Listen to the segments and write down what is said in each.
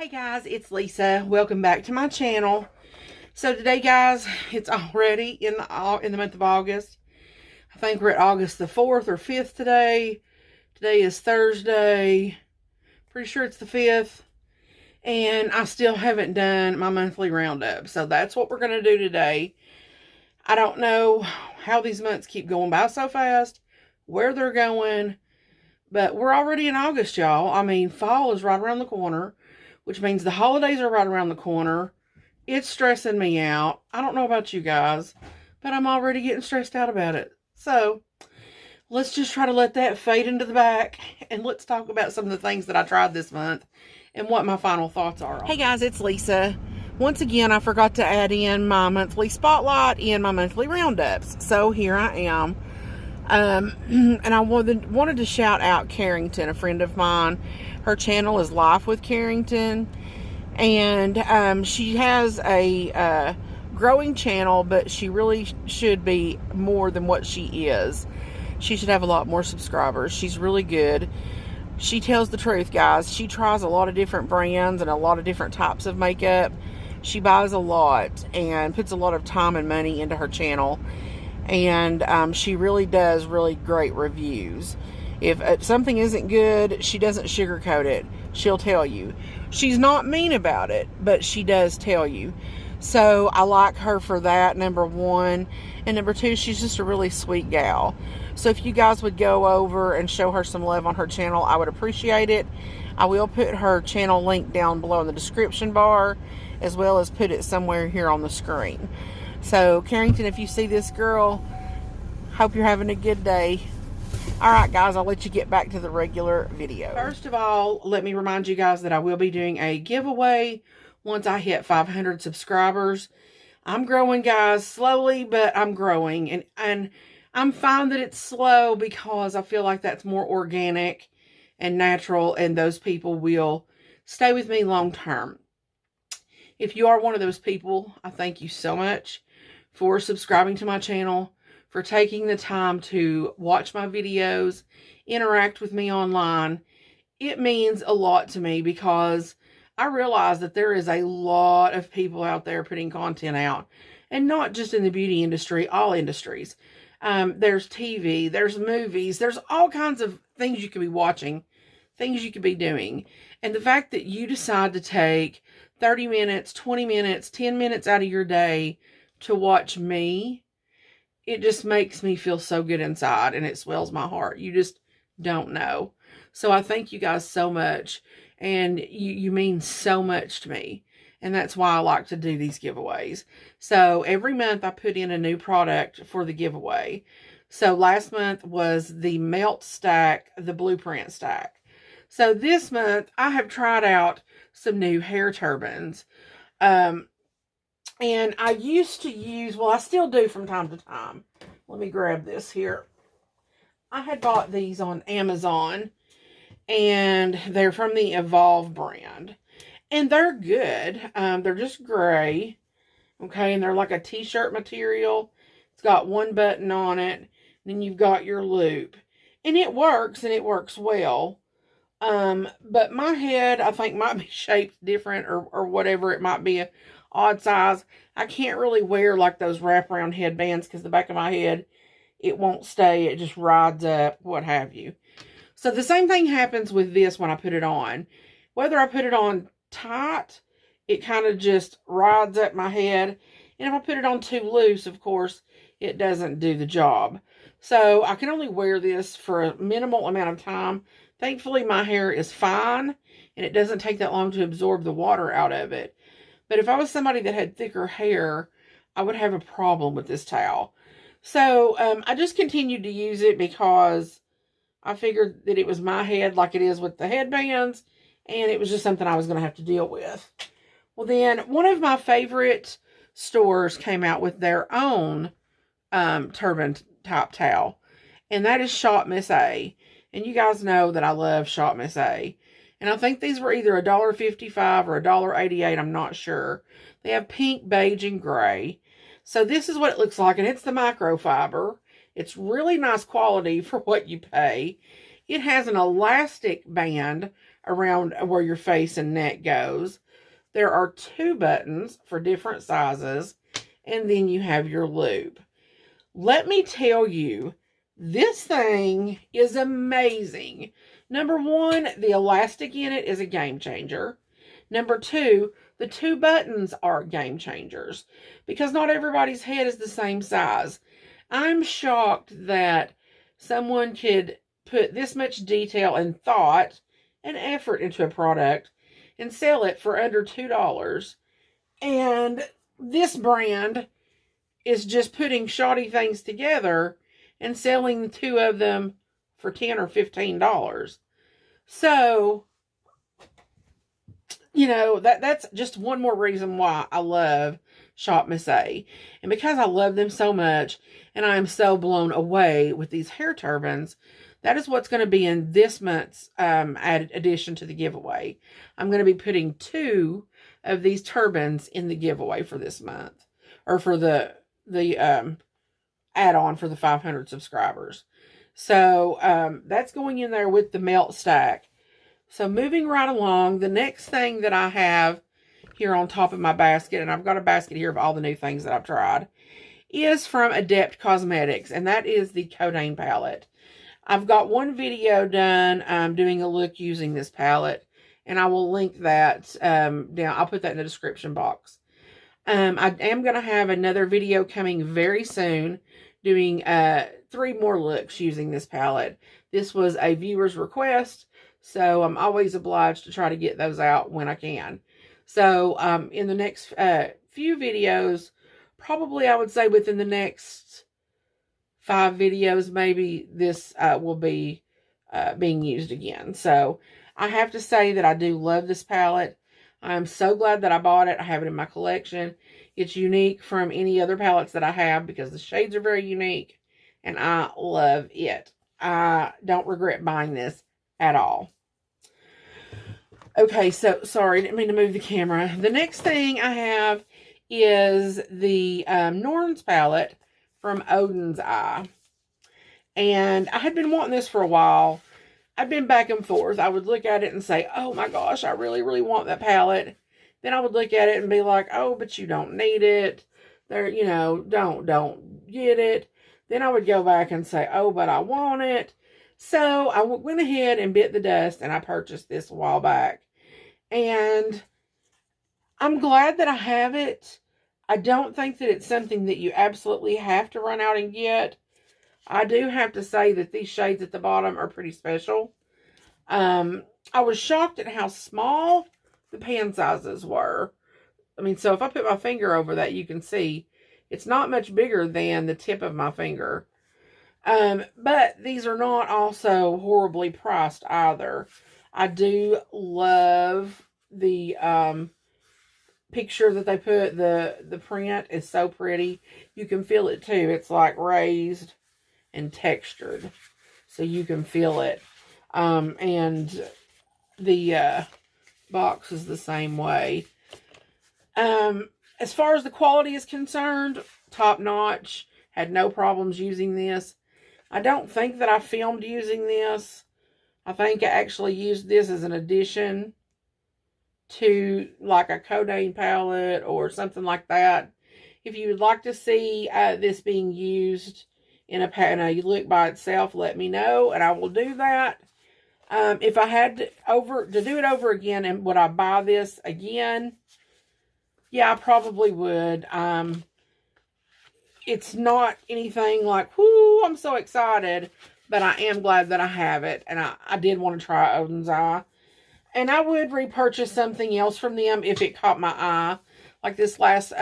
Hey guys, it's Lisa. Welcome back to my channel. So today, guys, it's already in the month of August. I think we're at August the 4th or 5th today. Today is Thursday. Pretty sure it's the 5th. And I still haven't done my monthly roundup. So that's what we're going to do today. I don't know how these months keep going by so fast, where they're going, but we're already in August, y'all. I mean, fall is right around the corner, which means the holidays are right around the corner. It's stressing me out. I don't know about you guys, but I'm already getting stressed out about it. So let's just try to let that fade into the back, and let's talk about some of the things that I tried this month and what my final thoughts are. Hey guys, it's Lisa. Once again, I forgot to add in my monthly spotlight and my monthly roundups. So here I am. And I wanted to shout out Carrington, a friend of mine. Her channel is Life with Carrington, and she has a growing channel, but she really should be more than what she is. She should have a lot more subscribers. She's really good. She tells the truth, guys. She tries a lot of different brands and a lot of different types of makeup. She buys a lot and puts a lot of time and money into her channel. And she really does really great reviews. If something isn't good, she doesn't sugarcoat it. She'll tell you. She's not mean about it, but she does tell you. So I like her for that, number one. And number two, she's just a really sweet gal. So if you guys would go over and show her some love on her channel, I would appreciate it. I will put her channel link down below in the description bar, as well as put it somewhere here on the screen. So, Carrington, if you see this girl, hope you're having a good day. Alright, guys, I'll let you get back to the regular video. First of all, let me remind you guys that I will be doing a giveaway once I hit 500 subscribers. I'm growing, guys, slowly, but I'm growing. And I'm fine that it's slow because I feel like that's more organic and natural, and those people will stay with me long term. If you are one of those people, I thank you so much for subscribing to my channel, for taking the time to watch my videos, interact with me online. It means a lot to me because I realize that there is a lot of people out there putting content out, and not just in the beauty industry, all industries. There's TV, there's movies, there's all kinds of things you could be watching, things you could be doing. And the fact that you decide to take 30 minutes, 20 minutes, 10 minutes out of your day to watch me, it just makes me feel so good inside, and it swells my heart. You just don't know. So I thank you guys so much, and you mean so much to me, and that's why I like to do these giveaways. So every month I put in a new product for the giveaway. So last month was the Melt Stack, the Blueprint Stack. So this month I have tried out some new hair turbans. And I used to use, well, I still do from time to time. Let me grab this here. I had bought these on Amazon, and they're from the Evolve brand. And they're good. They're just gray. Okay, and they're like a t-shirt material. It's got one button on it. Then you've got your loop. And it works, and it works well. But my head, I think, might be shaped different, or whatever. It might be a odd size. I can't really wear like those wraparound headbands because the back of my head, it won't stay. It just rides up, what have you. So the same thing happens with this when I put it on. Whether I put it on tight, it kind of just rides up my head. And if I put it on too loose, of course, it doesn't do the job. So I can only wear this for a minimal amount of time. Thankfully, my hair is fine, and it doesn't take that long to absorb the water out of it. But if I was somebody that had thicker hair, I would have a problem with this towel. So I just continued to use it because I figured that it was my head, like it is with the headbands, and it was just something I was going to have to deal with. Well, then one of my favorite stores came out with their own turban type towel, and that is Shop Miss A. And you guys know that I love Shop Miss A. And I think these were either $1.55 or $1.88. I'm not sure. They have pink, beige, and gray. So this is what it looks like. And it's the microfiber. It's really nice quality for what you pay. It has an elastic band around where your face and neck goes. There are 2 buttons for different sizes, and then you have your loop. Let me tell you, this thing is amazing. Number 1, the elastic in it is a game changer. Number 2, the 2 buttons are game changers because not everybody's head is the same size. I'm shocked that someone could put this much detail and thought and effort into a product and sell it for under $2. And this brand is just putting shoddy things together and selling the 2 of them for $10 or $15. So, you know, that's just one more reason why I love Shop Miss A. And because I love them so much, and I am so blown away with these hair turbans, that is what's going to be in this month's added addition to the giveaway. I'm going to be putting 2 of these turbans in the giveaway for this month, or for the add-on for the 500 subscribers. So that's going in there with the melt stack. So moving right along, the next thing that I have here on top of my basket, and I've got a basket here of all the new things that I've tried, is from Adept Cosmetics, and that is the Codaine palette. I've got one video done doing a look using this palette, and I will link that down. I'll put that in the description box. I am going to have another video coming very soon doing 3 more looks using this palette. This was a viewer's request, so I'm always obliged to try to get those out when I can. So in the next few videos, probably I would say within the next 5 videos, maybe this will be being used again. So I have to say that I do love this palette. I'm so glad that I bought it. I have it in my collection. It's unique from any other palettes that I have because the shades are very unique, and I love it. I don't regret buying this at all. Okay, so sorry, didn't mean to move the camera. The next thing I have is the Norns palette from Odin's Eye. And I had been wanting this for a while. I've been back and forth. I would look at it and say, oh my gosh, I really, really want that palette. Then I would look at it and be like, oh, but you don't need it. There, you know, don't get it. Then I would go back and say, oh, but I want it. So I went ahead and bit the dust, and I purchased this a while back. And I'm glad that I have it. I don't think that it's something that you absolutely have to run out and get. I do have to say that these shades at the bottom are pretty special. I was shocked at how small the pan sizes were. I mean, so if I put my finger over that, you can see it's not much bigger than the tip of my finger. But these are not also horribly priced either. I do love the picture that they put. The print is so pretty. You can feel it too. It's like raised and textured, so you can feel it. And the box is the same way. As far as the quality is concerned, top notch. Had no problems using this. I don't think that I filmed using this. I think I actually used this as an addition to like a Codaine palette or something like that. If you would like to see this being used in a look by itself, let me know, and I will do that. If I had to do it over again, and would I buy this again? Yeah, I probably would. It's not anything like, whoo, I'm so excited, but I am glad that I have it, and I did want to try Odin's Eye. And I would repurchase something else from them if it caught my eye, like this last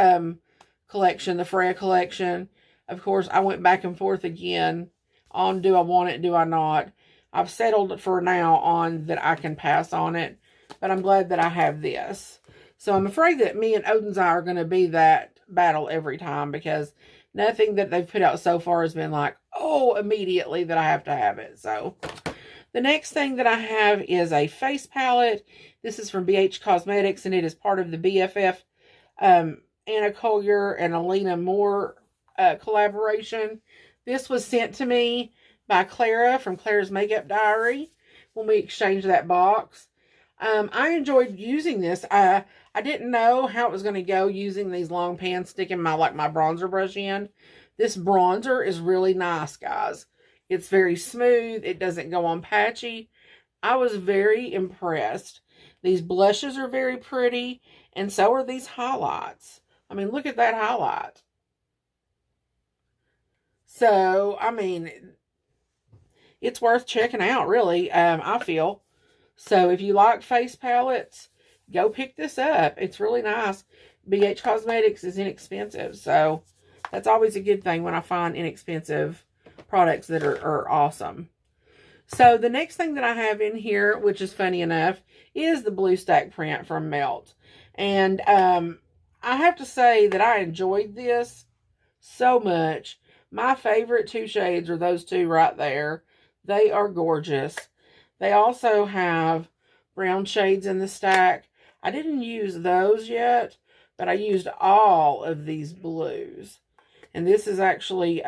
collection, the Freya collection. Of course, I went back and forth again on do I want it, do I not. I've settled for now on that I can pass on it, but I'm glad that I have this. So I'm afraid that me and Odin's Eye are going to be that battle every time, because nothing that they've put out so far has been like, oh, immediately that I have to have it. So the next thing that I have is a face palette. This is from BH Cosmetics, and it is part of the BFF Anna Collier and Alina Moore collaboration. This was sent to me by Clara from Clara's Makeup Diary when we exchanged that box. I enjoyed using this. I didn't know how it was going to go using these long pans, sticking my bronzer brush in. This bronzer is really nice, guys. It's very smooth. It doesn't go on patchy. I was very impressed. These blushes are very pretty, and so are these highlights. I mean, look at that highlight. So, I mean, it's worth checking out, really, I feel. So, if you like face palettes, go pick this up. It's really nice. BH Cosmetics is inexpensive, so that's always a good thing when I find inexpensive products that are awesome. So, the next thing that I have in here, which is funny enough, is the Blue Stack print from Melt. And I have to say that I enjoyed this so much. My favorite two shades are those two right there. They are gorgeous. They also have brown shades in the stack. I didn't use those yet, but I used all of these blues. And this is actually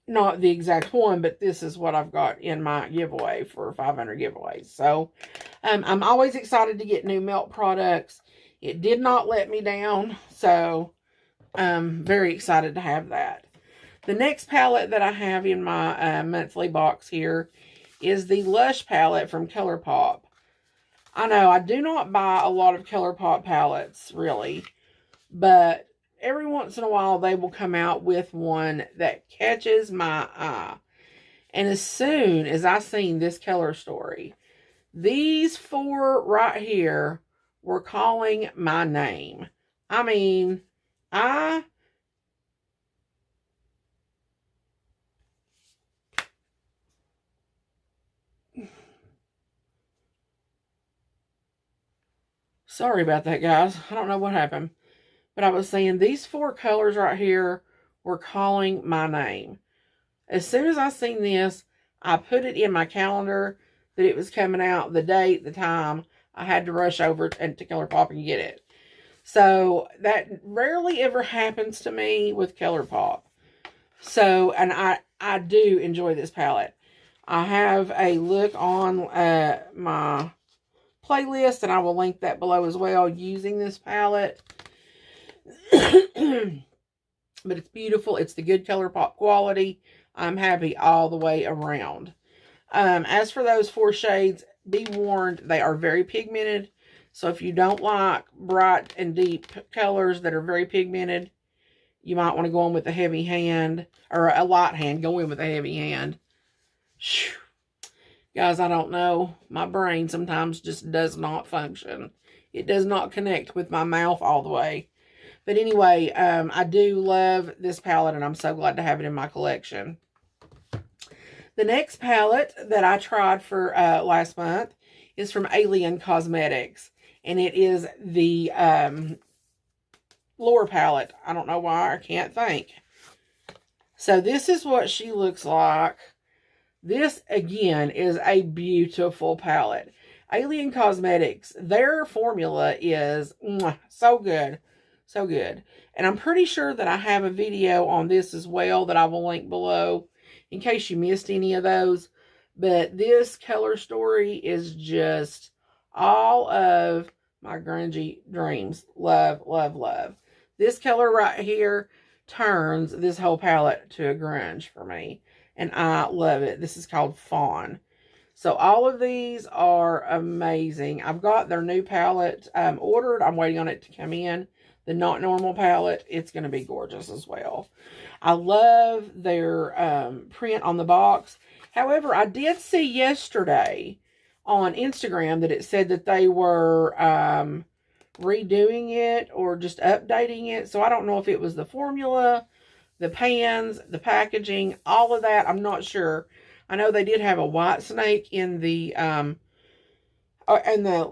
not the exact one, but this is what I've got in my giveaway for 500 giveaways. So I'm always excited to get new Melt products. It did not let me down, so I'm very excited to have that. The next palette that I have in my monthly box here is the Lush palette from ColourPop. I know I do not buy a lot of ColourPop palettes, really, but every once in a while they will come out with one that catches my eye. And as soon as I seen this color story, these four right here were calling my name. I mean, sorry about that, guys. I don't know what happened. But I was saying these four colors right here were calling my name. As soon as I seen this, I put it in my calendar that it was coming out, the date, the time. I had to rush over to ColourPop and get it. So that rarely ever happens to me with ColourPop. So, and I do enjoy this palette. I have a look on my playlist, and I will link that below as well, using this palette. But it's beautiful. It's the good ColourPop quality. I'm happy all the way around. As for those four shades, be warned, they are very pigmented. So if you don't like bright and deep colors that are very pigmented, you might want to go in with a heavy hand, or a light hand. Go in with a heavy hand. Whew. Guys, I don't know. My brain sometimes just does not function. It does not connect with my mouth all the way. But anyway, I do love this palette, and I'm so glad to have it in my collection. The next palette that I tried for last month is from Alien Cosmetics. And it is the Lure palette. I don't know why. I can't think. So this is what she looks like. This, again, is a beautiful palette. Alien Cosmetics, their formula is so good. So good. And I'm pretty sure that I have a video on this as well that I will link below in case you missed any of those. But this color story is just all of my grungy dreams. Love, love, love. This color right here turns this whole palette to a grunge for me. And I love it. This is called Fawn. So all of these are amazing. I've got their new palette ordered. I'm waiting on it to come in. The Not Normal palette, it's going to be gorgeous as well. I love their print on the box. However, I did see yesterday on Instagram that it said that they were redoing it or just updating it. So I don't know if it was the formula, the pans, the packaging, all of that. I'm not sure. I know they did have a white snake in the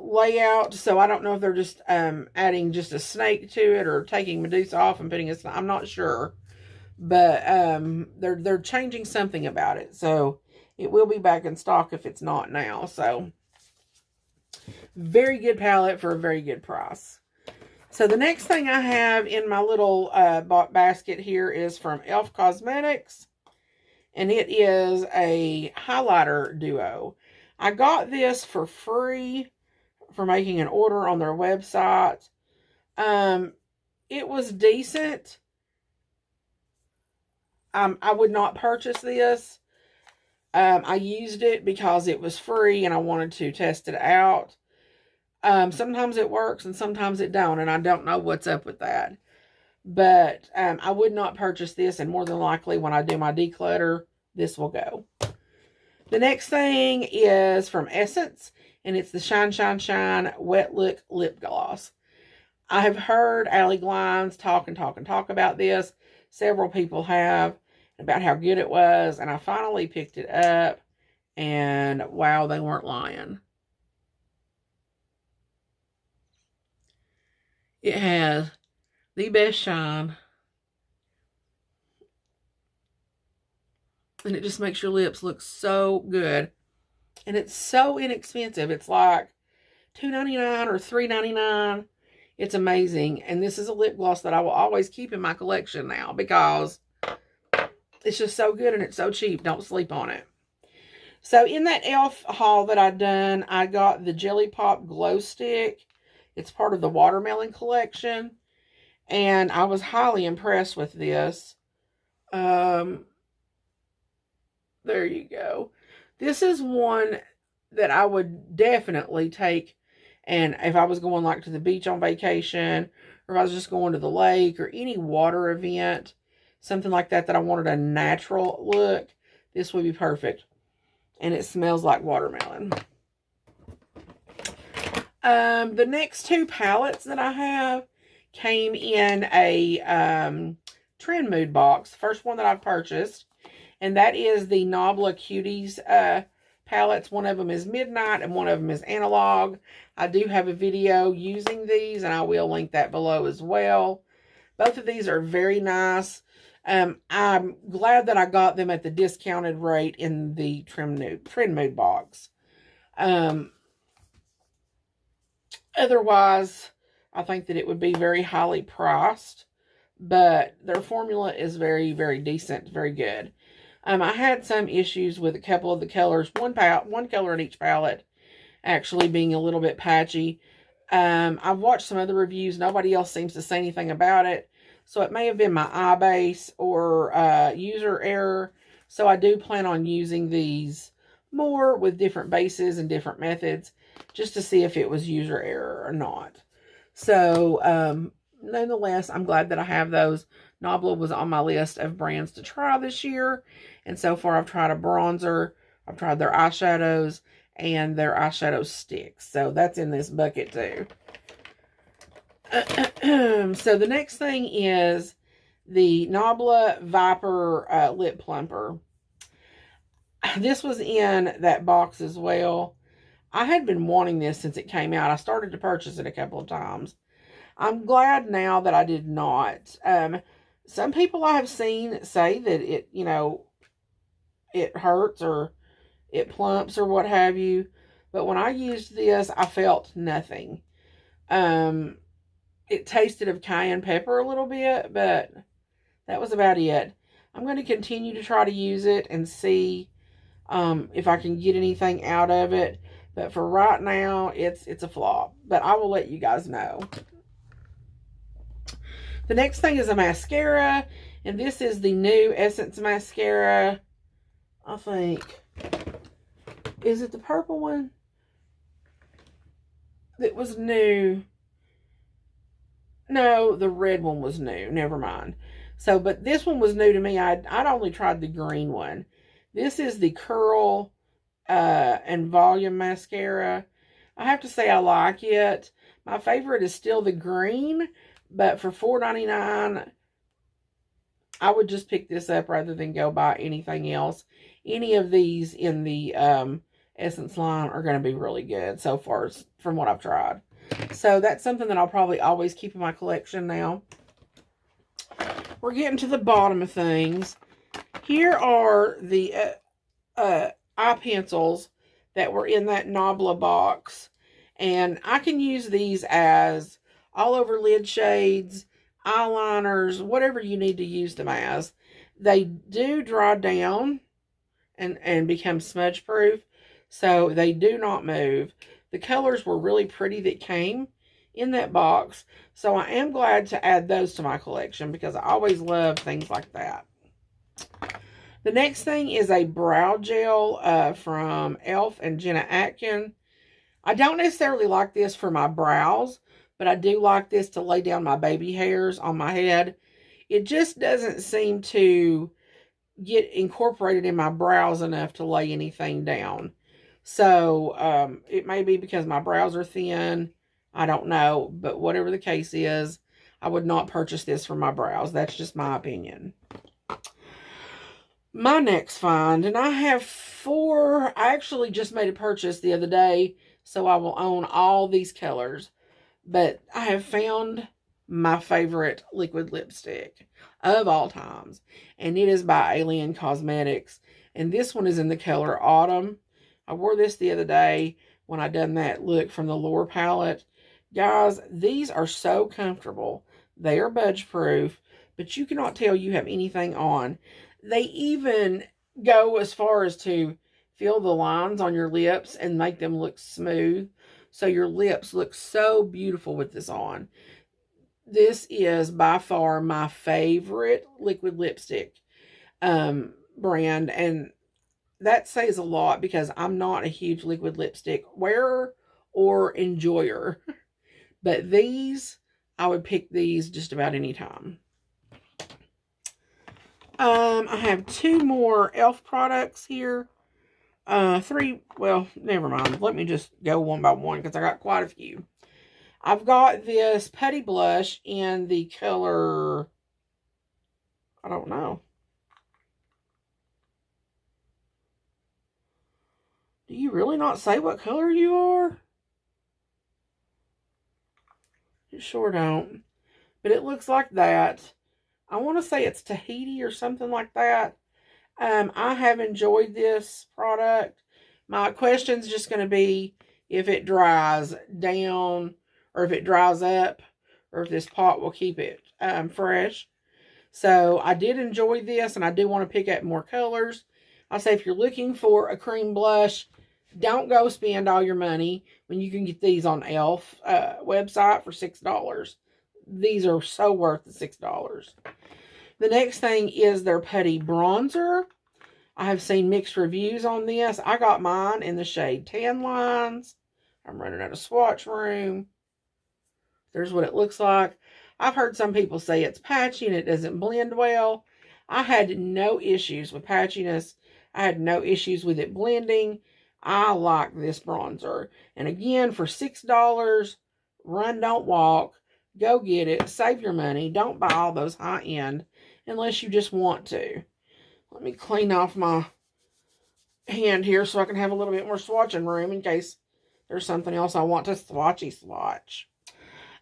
layout, so I don't know if they're just adding just a snake to it or taking Medusa off and putting a snake. I'm not sure, but they're changing something about it, so it will be back in stock if it's not now. So very good palette for a very good price. So the next thing I have in my little basket here is from Elf Cosmetics, and it is a highlighter duo. I got this for free for making an order on their website. It was decent. I would not purchase this. I used it because it was free and I wanted to test it out. Sometimes it works and sometimes it don't, and I don't know what's up with that. But I would not purchase this, and more than likely when I do my declutter, this will go. The next thing is from Essence, and it's the Shine Shine Shine Wet Look Lip Gloss. I have heard Allie Glines talk about this. Several people have, about how good it was, and I finally picked it up, and wow, they weren't lying. It has the best shine, and it just makes your lips look so good, and it's so inexpensive. It's like $2.99 or $3.99. It's amazing, and this is a lip gloss that I will always keep in my collection now because it's just so good and it's so cheap. Don't sleep on it. So in that e.l.f. haul that I done, I got the Jelly Pop Glow Stick. It's part of the watermelon collection, and I was highly impressed with this. There you go. This is one that I would definitely take, and if I was going like to the beach on vacation, or if I was just going to the lake or any water event, something like that, that I wanted a natural look, this would be perfect. And it smells like watermelon. The next two palettes that I have came in a Trend Mood box. First one that I've purchased, and that is the Nabla Cuties palettes. One of them is Midnight and one of them is Analog. I do have a video using these, and I will link that below as well. Both of these are very nice. I'm glad that I got them at the discounted rate in the Trend Mood box. Otherwise, I think that it would be very highly priced, but their formula is very, very decent, very good. I had some issues with a couple of the colors. One color in each palette actually being a little bit patchy. I've watched some other reviews. Nobody else seems to say anything about it. So it may have been my eye base or user error. So I do plan on using these more with different bases and different methods, just to see if it was user error or not. So, nonetheless, I'm glad that I have those. Nabla was on my list of brands to try this year. And so far, I've tried a bronzer, I've tried their eyeshadows, and their eyeshadow sticks. So that's in this bucket too. So the next thing is the Nabla Viper Lip Plumper. This was in that box as well. I had been wanting this since it came out. I started to purchase it a couple of times. I'm glad now that I did not. Some people I have seen say that it, it hurts or it plumps or what have you. But when I used this, I felt nothing. It tasted of cayenne pepper a little bit, but that was about it. I'm going to continue to try to use it and see if I can get anything out of it. But for right now, it's a flop. But I will let you guys know. The next thing is a mascara. And this is the new Essence mascara. I think. Is it the purple one? That was new. No, the red one was new. Never mind. So, but this one was new to me. I'd only tried the green one. This is the Curl and Volume Mascara. I have to say I like it. My favorite is still the green, but for $4.99, I would just pick this up rather than go buy anything else. Any of these in the Essence line are going to be really good so far from what I've tried. So that's something that I'll probably always keep in my collection now. We're getting to the bottom of things. Here are the eye pencils that were in that Nabla box. And I can use these as all over lid shades, eyeliners, whatever you need to use them as. They do dry down and become smudge proof. So they do not move. The colors were really pretty that came in that box. So I am glad to add those to my collection because I always love things like that. The next thing is a brow gel from e.l.f. and Jenna Atkin. I don't necessarily like this for my brows, but I do like this to lay down my baby hairs on my head. It just doesn't seem to get incorporated in my brows enough to lay anything down. So it may be because my brows are thin. I don't know. But whatever the case is, I would not purchase this for my brows. That's just my opinion. My next find, and I have 4. I actually just made a purchase the other day, so I will own all these colors. But I have found my favorite liquid lipstick of all times, and it is by Alien Cosmetics, and this one is in the color Autumn. I wore this the other day when I done that look from the Lure palette. Guys, these are so comfortable. They are budge proof, but you cannot tell you have anything on. They even go as far as to fill the lines on your lips and make them look smooth, so your lips look so beautiful with this on. This is by far my favorite liquid lipstick brand, and that says a lot because I'm not a huge liquid lipstick wearer or enjoyer. But these, I would pick these just about any time. I have 2 more e.l.f. products here. 3, well, never mind. Let me just go one by one because I got quite a few. I've got this Putty Blush in the color, I don't know. Do you really not say what color you are? You sure don't. But it looks like that. I want to say it's Tahiti or something like that. I have enjoyed this product. My question's just going to be if it dries down or if it dries up or if this pot will keep it fresh. So I did enjoy this, and I do want to pick up more colors. I say if you're looking for a cream blush, don't go spend all your money when you can get these on e.l.f. Website for $6. These are so worth the $6. The next thing is their Putty Bronzer. I have seen mixed reviews on this. I got mine in the shade Tan Lines. I'm running out of swatch room. There's what it looks like. I've heard some people say it's patchy and it doesn't blend well. I had no issues with patchiness. I had no issues with it blending. I like this bronzer. And again, for $6, run, don't walk. Go get it. Save your money. Don't buy all those high-end unless you just want to. Let me clean off my hand here so I can have a little bit more swatching room in case there's something else I want to swatch.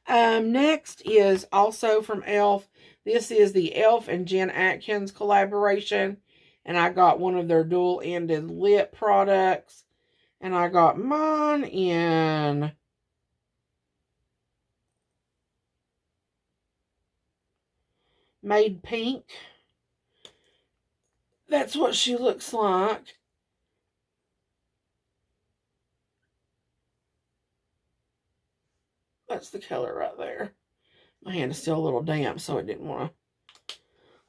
Next is also from e.l.f. This is the e.l.f. and Jen Atkins collaboration. And I got one of their dual-ended lip products. And I got mine in Made Pink. That's what she looks like. That's the color right there. My hand is still a little damp, so I didn't want to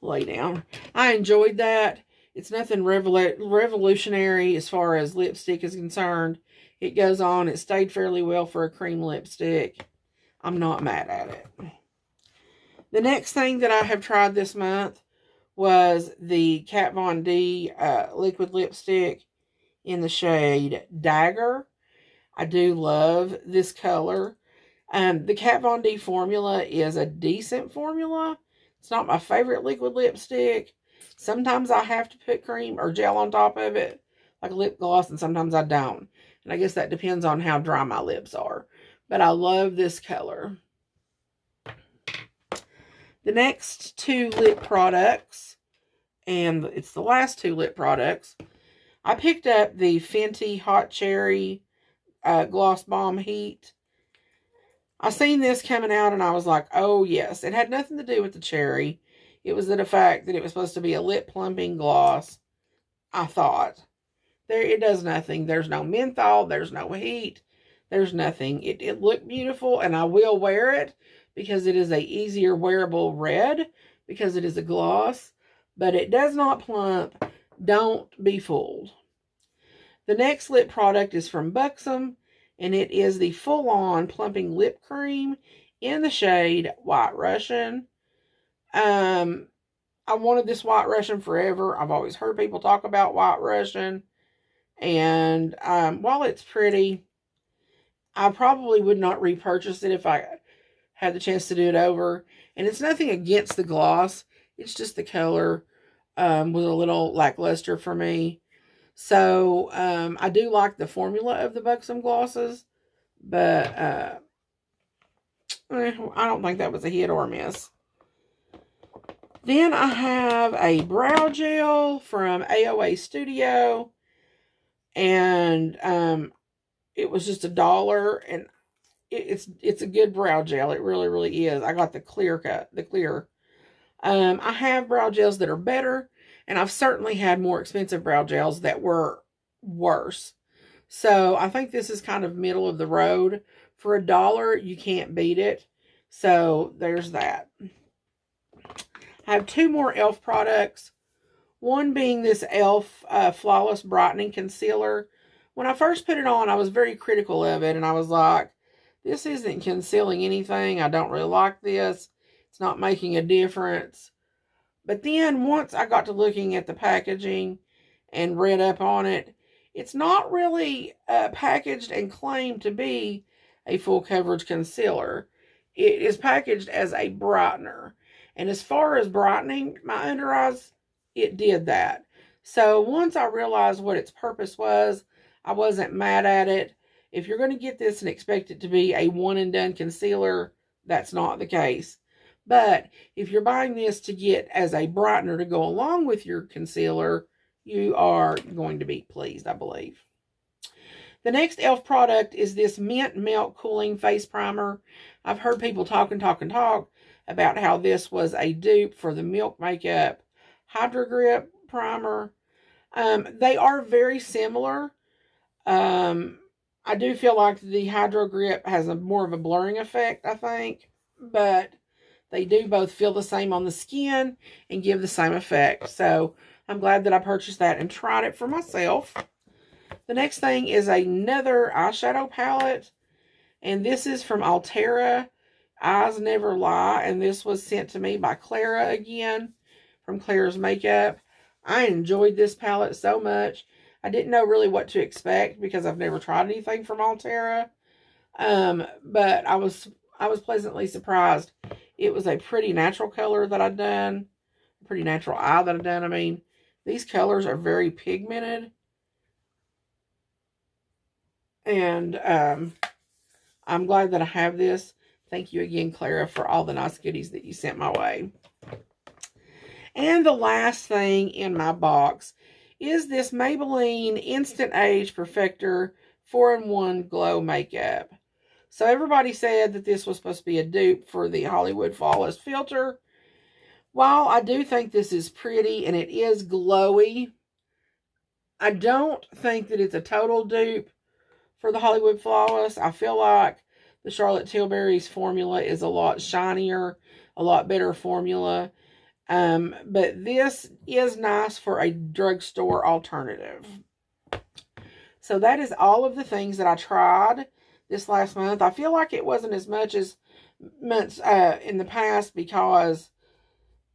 lay down. I enjoyed that. It's nothing revolutionary as far as lipstick is concerned. It goes on. It stayed fairly well for a cream lipstick. I'm not mad at it. The next thing that I have tried this month was the Kat Von D liquid lipstick in the shade Dagger. I do love this color. The Kat Von D formula is a decent formula. It's not my favorite liquid lipstick. Sometimes I have to put cream or gel on top of it, like a lip gloss, and sometimes I don't. And I guess that depends on how dry my lips are. But I love this color. The next 2 lip products, and it's the last 2 lip products, I picked up the Fenty Hot Cherry Gloss Bomb Heat. I seen this coming out and I was like, oh yes. It had nothing to do with the cherry. It was the fact that it was supposed to be a lip plumping gloss, I thought. it does nothing. There's no menthol. There's no heat. There's nothing. It looked beautiful, and I will wear it because it is a easier wearable red because it is a gloss, but it does not plump. Don't be fooled. The next lip product is from Buxom, and it is the full-on plumping lip cream in the shade White Russian. I wanted this White Russian forever. I've always heard people talk about White Russian, and while it's pretty, I probably would not repurchase it if I had the chance to do it over. And it's nothing against the gloss. It's just the color was a little lackluster for me. So, I do like the formula of the Buxom glosses, but I don't think that was a hit or a miss. Then I have a brow gel from AOA Studio, and it was just $1, and it's a good brow gel. It really, really is. I got the clear. I have brow gels that are better, and I've certainly had more expensive brow gels that were worse. So I think this is kind of middle of the road. For $1, you can't beat it. So there's that. I have 2 more e.l.f. products. One being this e.l.f. Flawless Brightening Concealer. When I first put it on, I was very critical of it, and I was like, this isn't concealing anything. I don't really like this. It's not making a difference. But then once I got to looking at the packaging and read up on it, it's not really packaged and claimed to be a full coverage concealer. It is packaged as a brightener. And as far as brightening my under eyes, it did that. So once I realized what its purpose was, I wasn't mad at it. If you're going to get this and expect it to be a one and done concealer, that's not the case. But if you're buying this to get as a brightener to go along with your concealer, you are going to be pleased, I believe. The next e.l.f. product is this Mint Melt Cooling Face Primer. I've heard people talk about how this was a dupe for the Milk Makeup Hydro Grip Primer. They are very similar. I do feel like the Hydro Grip has more of a blurring effect, I think. But they do both feel the same on the skin and give the same effect. So I'm glad that I purchased that and tried it for myself. The next thing is another eyeshadow palette. And this is from Altera. Eyes Never Lie, and this was sent to me by Clara again, from Clara's Makeup. I enjoyed this palette so much. I didn't know really what to expect because I've never tried anything from Altera. But I was pleasantly surprised. It was a pretty natural color that I'd done. A pretty natural eye that I'd done. I mean, these colors are very pigmented. And I'm glad that I have this. Thank you again, Clara, for all the nice goodies that you sent my way. And the last thing in my box is this Maybelline Instant Age Perfector 4-in-1 Glow Makeup. So everybody said that this was supposed to be a dupe for the Hollywood Flawless Filter. While I do think this is pretty and it is glowy, I don't think that it's a total dupe for the Hollywood Flawless. I feel like the Charlotte Tilbury's formula is a lot shinier, a lot better formula. But this is nice for a drugstore alternative. So that is all of the things that I tried this last month. I feel like it wasn't as much as months in the past because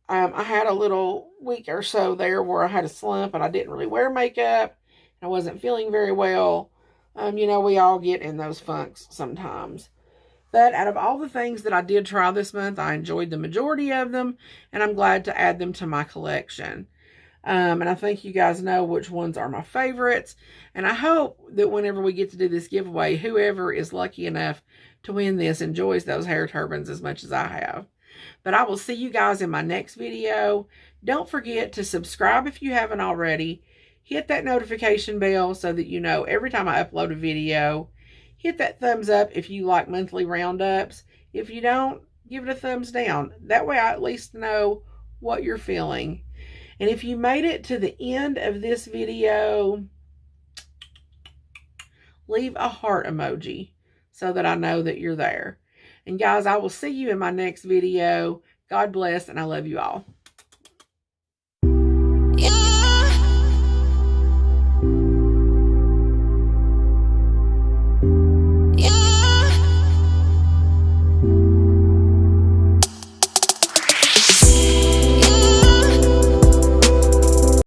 I had a little week or so there where I had a slump and I didn't really wear makeup. And I wasn't feeling very well. You know, we all get in those funks sometimes. But out of all the things that I did try this month, I enjoyed the majority of them, and I'm glad to add them to my collection. And I think you guys know which ones are my favorites. And I hope that whenever we get to do this giveaway, whoever is lucky enough to win this enjoys those hair turbans as much as I have. But I will see you guys in my next video. Don't forget to subscribe if you haven't already. Hit that notification bell so that you know every time I upload a video. Hit that thumbs up if you like monthly roundups. If you don't, give it a thumbs down. That way I at least know what you're feeling. And if you made it to the end of this video, leave a heart emoji so that I know that you're there. And guys, I will see you in my next video. God bless, and I love you all.